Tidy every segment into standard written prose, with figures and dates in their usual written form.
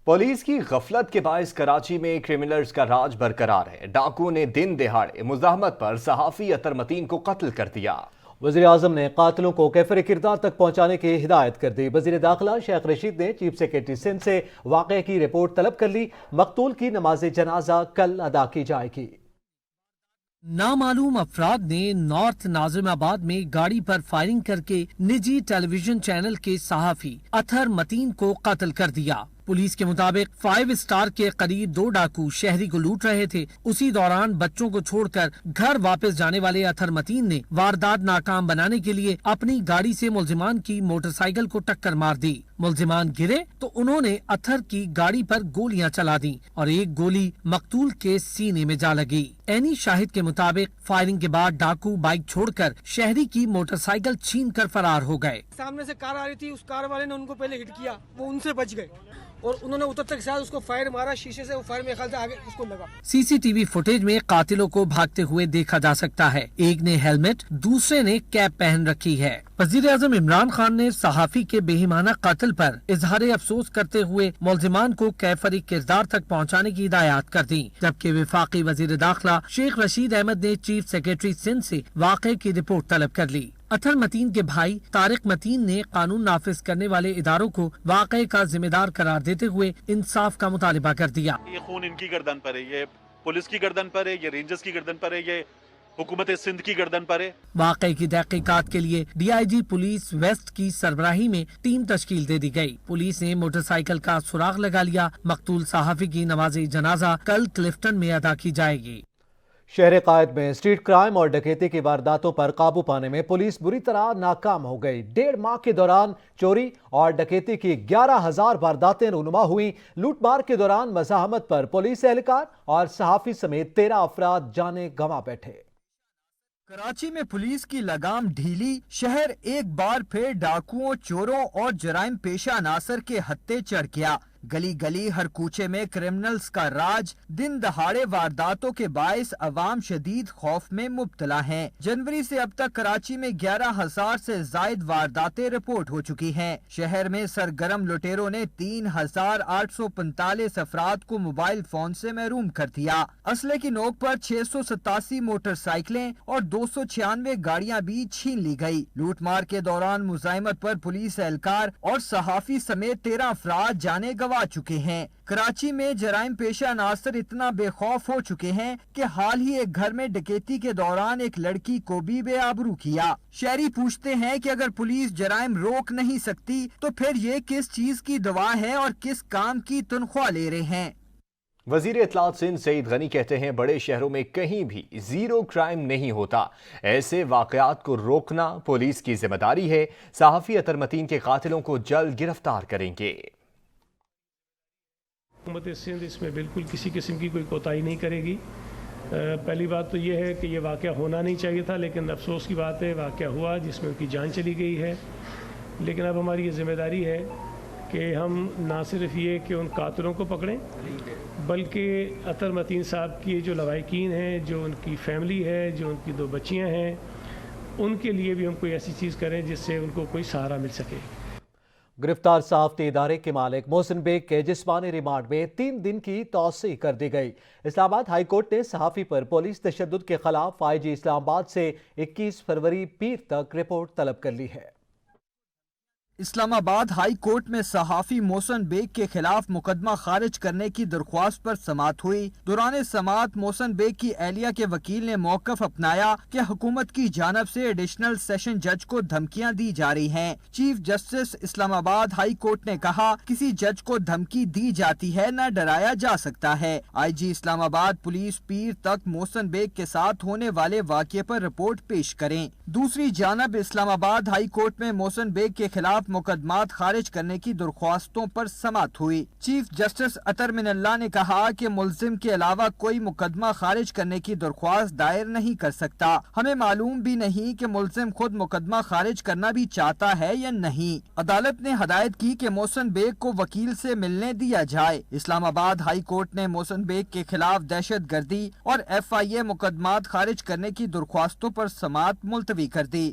Police کی غفلت کے باعث کراچی میں کرمنلز کا راج برقرار ہے۔ ڈاکو نے دن دہاڑے مزاحمت پر صحافی اطہر متین کو قتل کر دیا۔ وزیر اعظم نے قاتلوں کو کیفر کردار تک پہنچانے کی ہدایت کر دی۔ وزیر داخلہ شیخ رشید نے چیف سیکرٹری سندھ سے واقعے کی رپورٹ طلب کر لی۔ مقتول کی نماز جنازہ کل ادا کی جائے گی۔ نامعلوم افراد نے نارتھ ناظم آباد میں گاڑی پر فائرنگ کر کے نجی ٹیلی ویژن چینل کے صحافی اطہر متین کو قتل کر دیا۔ پولیس کے مطابق 5 اسٹار کے قریب 2 ڈاکو شہری کو لوٹ رہے تھے۔ اسی دوران بچوں کو چھوڑ کر گھر واپس جانے والے اطہر متین نے واردات ناکام بنانے کے لیے اپنی گاڑی سے ملزمان کی موٹر سائیکل کو ٹکر مار دی۔ ملزمان گرے تو انہوں نے اطہر کی گاڑی پر گولیاں چلا دی اور ایک گولی مقتول کے سینے میں جا لگی۔ عینی شاہد کے مطابق فائرنگ کے بعد ڈاکو بائک چھوڑ کر شہری کی موٹر سائیکل چھین کر فرار ہو گئے۔ سامنے سے کار آ رہی تھی، اس کار والے نے ان کو پہلے ہٹ کیا، وہ ان سے بچ گئے اور انہوں نے اترتے کے ساتھ اس کو فائر مارا شیشے سے، وہ فائر میرے خیال سے آگے اس کو لگا۔ سی سی ٹی وی فوٹیج میں قاتلوں کو بھاگتے ہوئے دیکھا جا سکتا ہے۔ ایک نے ہیلمٹ، دوسرے نے کیپ پہن رکھی ہے۔ وزیر اعظم عمران خان نے صحافی کے بے ایمانہ قتل پر اظہار افسوس کرتے ہوئے ملزمان کو کیفری کردار تک پہنچانے کی ہدایات کر دی، جبکہ وفاقی وزیر داخلہ شیخ رشید احمد نے چیف سیکرٹری سندھ سے واقعے کی رپورٹ طلب کر لی۔ اطہر متین کے بھائی طارق متین نے قانون نافذ کرنے والے اداروں کو واقعے کا ذمہ دار قرار دیتے ہوئے انصاف کا مطالبہ کر دیا۔ یہ خون ان کی گردن پر ہے، یہ پولیس کی گردن پر ہے، یہ رینجرز کی گردن پر ہے، یہ حکومت سندھ کی گردن پر ہے۔ واقعے کی تحقیقات کے لیے D I G police west کی سربراہی میں ٹیم تشکیل دے دی گئی۔ پولیس نے موٹر سائیکل کا سراغ لگا لیا۔ مقتول صحافی کی نماز جنازہ کل کلفٹن میں ادا کی جائے گی۔ شہر قائد میں اسٹریٹ کرائم اور ڈکیتی کی وارداتوں پر قابو پانے میں پولیس بری طرح ناکام ہو گئی۔ 1.5 ماہ کے دوران چوری اور ڈکیتی کی 11,000 وارداتیں رونما ہوئیں۔ لوٹ مار کے دوران مزاحمت پر پولیس اہلکار اور صحافی سمیت 13 افراد جانیں گنوا بیٹھے۔ کراچی میں پولیس کی لگام ڈھیلی، شہر ایک بار پھر ڈاکوؤں، چوروں اور جرائم پیشہ عناصر کے ہتھے چڑھ گیا۔ گلی گلی ہر کوچے میں کرمنلز کا راج، دن دہاڑے وارداتوں کے باعث عوام شدید خوف میں مبتلا ہیں۔ جنوری سے اب تک کراچی میں 11,000 سے زائد وارداتیں رپورٹ ہو چکی ہیں۔ شہر میں سرگرم لٹیروں نے 3,845 افراد کو موبائل فون سے محروم کر دیا۔ اسلحے کی نوک پر 687 موٹر سائیکلیں اور 296 گاڑیاں بھی چھین لی گئی۔ لوٹ مار کے دوران مزاحمت پر پولیس اہلکار اور صحافی سمیت 13 افراد جانیں گوا چکے ہیں۔ کراچی میں جرائم پیشہ عناصر اتنا بے خوف ہو چکے ہیں کہ حال ہی ایک گھر میں ڈکیتی کے دوران ایک لڑکی کو بھی بے آبرو کیا۔ شہری پوچھتے ہیں کہ اگر پولیس جرائم روک نہیں سکتی تو پھر یہ کس چیز کی دوا ہے اور کس کام کی تنخواہ لے رہے ہیں۔ وزیر اطلاعات سندھ سعید غنی کہتے ہیں بڑے شہروں میں کہیں بھی زیرو کرائم نہیں ہوتا، ایسے واقعات کو روکنا پولیس کی ذمہ داری ہے۔ صحافی اطہر متین کے قاتلوں کو جلد گرفتار کریں گے۔ حکومت سندھ اس میں بالکل کسی قسم کی کوئی کوتاہی نہیں کرے گی۔ پہلی بات تو یہ ہے کہ یہ واقعہ ہونا نہیں چاہیے تھا، لیکن افسوس کی بات ہے واقعہ ہوا جس میں ان کی جان چلی گئی ہے۔ لیکن اب ہماری یہ ذمہ داری ہے کہ ہم نہ صرف یہ کہ ان قاتلوں کو پکڑیں، بلکہ اطہر متین صاحب کی جو لواحقین ہیں، جو ان کی فیملی ہے، جو ان کی 2 بچیاں ہیں، ان کے لیے بھی ہم کوئی ایسی چیز کریں جس سے ان کو کوئی سہارا مل سکے۔ گرفتار صحافتی ادارے کے مالک محسن بیگ کے جسمانی ریمانڈ میں 3 دن کی توسیع کر دی گئی۔ اسلام آباد ہائی کورٹ نے صحافی پر پولیس تشدد کے خلاف آئی جی اسلام آباد سے 21 فروری پیر تک رپورٹ طلب کر لی ہے۔ اسلام آباد ہائی کورٹ میں صحافی محسن بیگ کے خلاف مقدمہ خارج کرنے کی درخواست پر سماعت ہوئی۔ دوران سماعت محسن بیگ کی اہلیہ کے وکیل نے موقف اپنایا کہ حکومت کی جانب سے ایڈیشنل سیشن جج کو دھمکیاں دی جا رہی ہیں۔ چیف جسٹس اسلام آباد ہائی کورٹ نے کہا کسی جج کو دھمکی دی جاتی ہے نہ ڈرایا جا سکتا ہے۔ آئی جی اسلام آباد پولیس پیر تک محسن بیگ کے ساتھ ہونے والے واقعے پر رپورٹ پیش کریں۔ دوسری جانب اسلام آباد ہائی کورٹ میں محسن بیگ کے خلاف مقدمات خارج کرنے کی درخواستوں پر سماعت ہوئی۔ چیف جسٹس اطہر من اللہ نے کہا کہ ملزم کے علاوہ کوئی مقدمہ خارج کرنے کی درخواست دائر نہیں کر سکتا۔ ہمیں معلوم بھی نہیں کہ ملزم خود مقدمہ خارج کرنا بھی چاہتا ہے یا نہیں۔ عدالت نے ہدایت کی کہ محسن بیگ کو وکیل سے ملنے دیا جائے۔ اسلام آباد ہائی کورٹ نے محسن بیگ کے خلاف دہشت گردی اور FIA مقدمات خارج کرنے کی درخواستوں پر سماعت ملتوی کر دی۔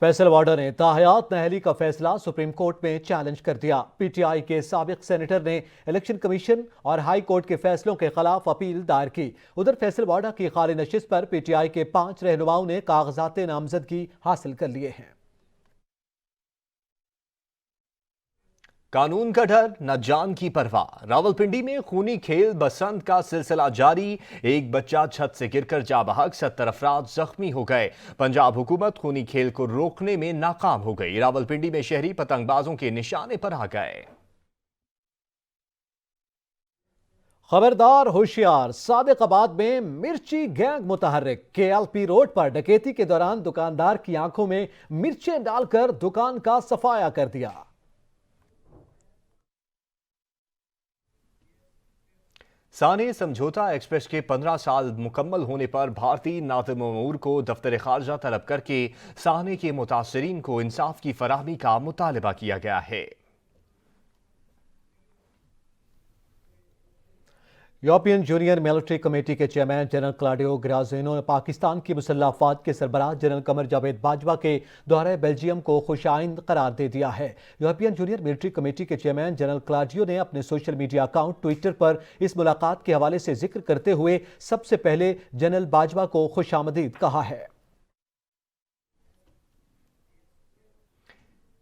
فیصل وارڈر نے تاحیات نااہلی کا فیصلہ سپریم کورٹ میں چیلنج کر دیا۔ پی ٹی آئی کے سابق سینیٹر نے الیکشن کمیشن اور ہائی کورٹ کے فیصلوں کے خلاف اپیل دائر کی۔ ادھر فیصل وارڈر کی خالی نشست پر پی ٹی آئی کے 5 رہنماؤں نے کاغذات نامزدگی حاصل کر لیے ہیں۔ قانون کا ڈر نہ جان کی پرواہ، راولپنڈی میں خونی کھیل بسنت کا سلسلہ جاری، ایک بچہ چھت سے گر کر جاں بحق، 70 افراد زخمی ہو گئے۔ پنجاب حکومت خونی کھیل کو روکنے میں ناکام ہو گئی، راولپنڈی میں شہری پتنگ بازوں کے نشانے پر آ گئے۔ خبردار ہوشیار، صادق آباد میں مرچی گینگ متحرک، کے ایل پی روڈ پر ڈکیتی کے دوران دکاندار کی آنکھوں میں مرچیں ڈال کر دکان کا صفایا کر دیا۔ سانے سمجھوتا ایکسپریس کے 15 سال مکمل ہونے پر بھارتی ناظم امور کو دفتر خارجہ طلب کر کے سانے کے متاثرین کو انصاف کی فراہمی کا مطالبہ کیا گیا ہے۔ یورپین یونین ملٹری کمیٹی کے چیئرمین جنرل کلاڈیو گرازینو نے پاکستان کی مسلح افواج کے سربراہ جنرل قمر جاوید باجوہ کے دورہ بیلجیم کو خوش آئند قرار دے دیا ہے۔ یورپین یونین ملٹری کمیٹی کے چیئرمین جنرل کلاڈیو نے اپنے سوشل میڈیا اکاؤنٹ ٹویٹر پر اس ملاقات کے حوالے سے ذکر کرتے ہوئے سب سے پہلے جنرل باجوہ کو خوش آمدید کہا ہے۔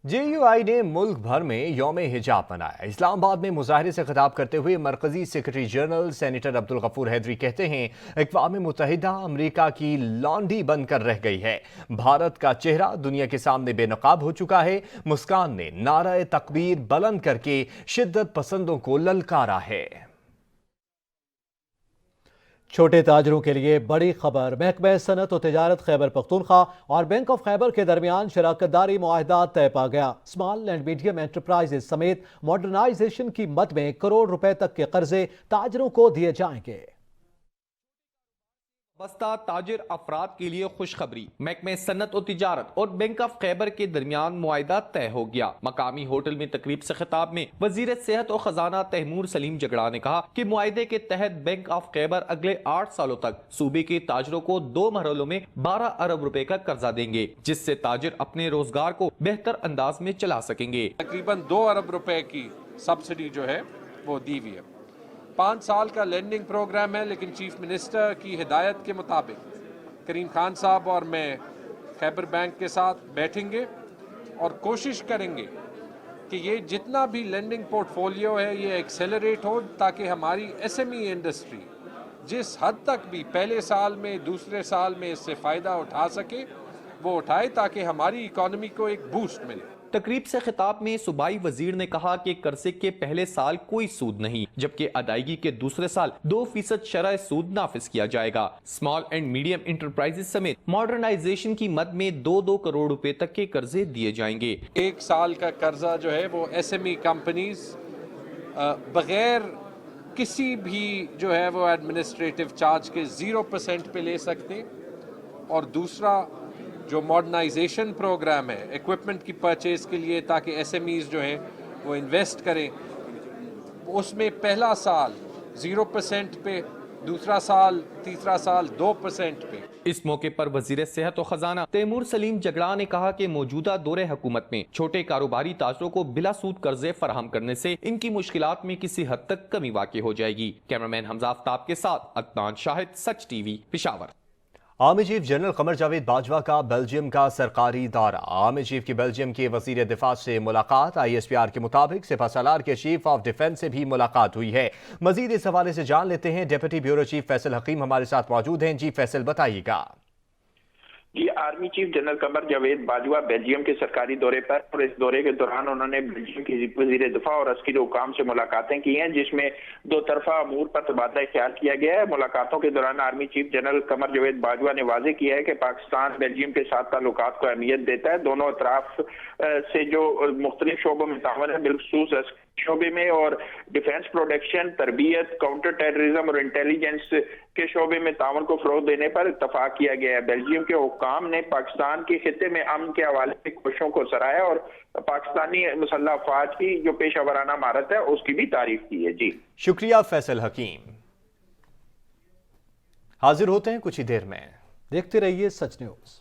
جے یو آئی نے ملک بھر میں یوم حجاب منایا۔ اسلام آباد میں مظاہرے سے خطاب کرتے ہوئے مرکزی سیکرٹری جنرل سینیٹر عبدالغفور حیدری کہتے ہیں، اقوام متحدہ امریکہ کی لانڈی بن کر رہ گئی ہے، بھارت کا چہرہ دنیا کے سامنے بے نقاب ہو چکا ہے۔ مسکان نے نعرہ تکبیر بلند کر کے شدت پسندوں کو للکارا ہے۔ چھوٹے تاجروں کے لیے بڑی خبر، محکمہ صنعت و تجارت خیبر پختونخوا اور بینک آف خیبر کے درمیان شراکت داری معاہدات طے پا گیا۔ اسمال اینڈ میڈیم انٹرپرائزز سمیت ماڈرنائزیشن کی مد میں کروڑ روپے تک کے قرضے تاجروں کو دیے جائیں گے۔ وابستہ تاجر افراد کے لیے خوشخبری، محکمہ صنعت و تجارت اور بینک آف خیبر کے درمیان معاہدہ طے ہو گیا۔ مقامی ہوٹل میں تقریب سے خطاب میں وزیر صحت و خزانہ تیمور سلیم جگڑا نے کہا کہ معاہدے کے تحت بینک آف خیبر اگلے 8 سالوں تک صوبے کے تاجروں کو 2 مرحلوں میں 12 ارب روپے کا قرضہ دیں گے، جس سے تاجر اپنے روزگار کو بہتر انداز میں چلا سکیں گے۔ تقریباً 2 ارب روپے کی سبسڈی جو ہے وہ دی ہوئی ہے۔ 5 سال کا لینڈنگ پروگرام ہے، لیکن چیف منسٹر کی ہدایت کے مطابق کریم خان صاحب اور میں خیبر بینک کے ساتھ بیٹھیں گے اور کوشش کریں گے کہ یہ جتنا بھی لینڈنگ پورٹ فولیو ہے یہ ایکسیلریٹ ہو، تاکہ ہماری ایس ایم ای انڈسٹری جس حد تک بھی پہلے سال میں دوسرے سال میں اس سے فائدہ اٹھا سکے وہ اٹھائے، تاکہ ہماری اکانومی کو ایک بوسٹ ملے۔ تقریب سے خطاب میں صوبائی وزیر نے کہا کہ قرضے کے پہلے سال کوئی سود نہیں، جبکہ ادائیگی کے دوسرے سال 2% شرح سود نافذ کیا جائے گا۔ اسمال اینڈ میڈیم انٹرپرائزز سمیت ماڈرنائزیشن کی مد میں 2 کروڑ روپے تک کے قرضے دیے جائیں گے۔ 1 سال کا قرضہ جو ہے وہ ایس ایم ای کمپنیز بغیر کسی بھی جو ہے وہ ایڈمنسٹریٹو چارج کے 0% پہ لے سکتے، اور دوسرا جو ماڈرنائزیشن پروگرام ہے ایکوپمنٹ کی پرچیز کے لیے تاکہ ایس ایم ایز جو ہیں وہ انویسٹ کریں، اس میں پہلا سال 0% پہ، دوسرا سال، تیسرا سال 2% پہ۔ اس موقع پر وزیر صحت و خزانہ تیمور سلیم جگڑا نے کہا کہ موجودہ دور حکومت میں چھوٹے کاروباری تاجروں کو بلا سود قرضے فراہم کرنے سے ان کی مشکلات میں کسی حد تک کمی واقع ہو جائے گی۔ کیمرامین حمزہ آفتاب کے ساتھ عدنان شاہد، سچ ٹی وی، Peshawar. Army chief general Qamar Javed Bajwa کا بیلجیم کا سرکاری دورہ، آرمی چیف کی بیلجیم کے وزیر دفاع سے ملاقات، آئی ایس پی آر کے مطابق سپہ سالار کے چیف آف ڈیفنس سے بھی ملاقات ہوئی ہے۔ مزید اس حوالے سے جان لیتے ہیں، ڈپٹی بیورو چیف فیصل حکیم ہمارے ساتھ موجود ہیں۔ جی فیصل، بتائیے گا۔ جی، army chief general Qamar Javed Bajwa Belgium کے سرکاری دورے پر، اور اس دورے کے دوران انہوں نے بیلجیم کے وزیر دفاع اور عسکری حکام سے ملاقاتیں کی ہیں، جس میں 2 طرفہ امور پر تبادلہ خیال کیا گیا ہے۔ ملاقاتوں کے دوران army chief general Qamar Javed Bajwa نے واضح کیا ہے کہ پاکستان بیلجیم کے ساتھ تعلقات کو اہمیت دیتا ہے۔ دونوں اطراف سے جو مختلف شعبوں میں تعاون ہے، بالخصوص شعبے میں اور ڈیفنس پروڈکشن، تربیت، کاؤنٹر ٹیررزم اور انٹیلیجنس کے شعبے میں تعاون کو فروغ دینے پر اتفاق کیا گیا ہے۔ بیلجیم کے حکام نے پاکستان کے خطے میں امن کے حوالے سے کوششوں کو سراہا اور پاکستانی مسلح افواج کی جو پیشہ ورانہ مہارت ہے اس کی بھی تعریف کی ہے۔ جی شکریہ فیصل حکیم۔ حاضر ہوتے ہیں کچھ ہی دیر میں، دیکھتے رہیے سچ نیوز۔